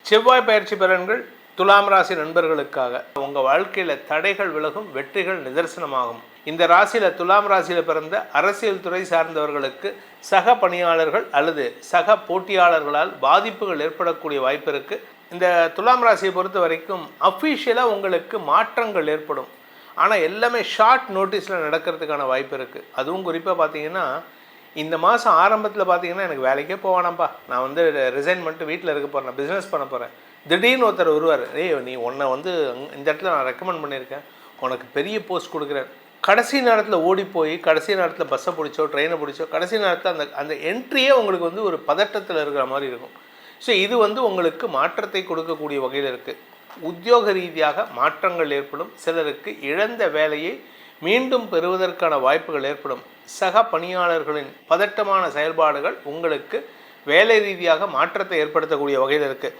செவ்வாய் பயிற்சி பலன்கள் துலாம் ராசி நண்பர்களுக்காக. உங்கள் வாழ்க்கையில் தடைகள் விலகும், வெற்றிகள் நிதர்சனமாகும். இந்த ராசியில் துலாம் ராசியில் பிறந்த அரசியல் துறை சார்ந்தவர்களுக்கு சக பணியாளர்கள் அல்லது சக போட்டியாளர்களால் பாதிப்புகள் ஏற்படக்கூடிய வாய்ப்பு இருக்குது. இந்த துலாம் ராசியை பொறுத்த வரைக்கும் அஃபீஷியலாக உங்களுக்கு மாற்றங்கள் ஏற்படும். ஆனால் எல்லாமே ஷார்ட் நோட்டீஸில் நடக்கிறதுக்கான வாய்ப்பு இருக்குது. அதுவும் குறிப்பாக பார்த்தீங்கன்னா இந்த மாதம் ஆரம்பத்தில் பார்த்தீங்கன்னா எனக்கு வேலைக்கே போவானாப்பா, நான் வந்து ரிசைன் பண்ணிட்டு வீட்டில் இருக்க போகிறேன், நான் பிஸ்னஸ் பண்ண போகிறேன். திடீர்னு ஒருத்தர் வருவார், நீ உன்னை வந்து இந்த இடத்துல நான் ரெக்கமெண்ட் பண்ணியிருக்கேன், உனக்கு பெரிய போஸ்ட் கொடுக்குறேன். கடைசி நேரத்தில் ஓடி போய் கடைசி நேரத்தில் பஸ்ஸை பிடிச்சோ ட்ரெயினை பிடிச்சோ கடைசி நேரத்தில் அந்த என்ட்ரியே உங்களுக்கு வந்து ஒரு பதட்டத்தில் இருக்கிற மாதிரி இருக்கும். ஸோ இது வந்து உங்களுக்கு மாற்றத்தை கொடுக்கக்கூடிய வகையில் இருக்குது. உத்தியோக ரீதியாக மாற்றங்கள் ஏற்படும். சிலருக்கு இழந்த வேலையை மீண்டும் பெறுவதற்கான வாய்ப்புகள் ஏற்படும். சக பணியாளர்களின் பதட்டமான செயல்பாடுகள் உங்களுக்கு வேலை ரீதியாக மாற்றத்தை ஏற்படுத்தக்கூடிய வகையில் இருக்குது.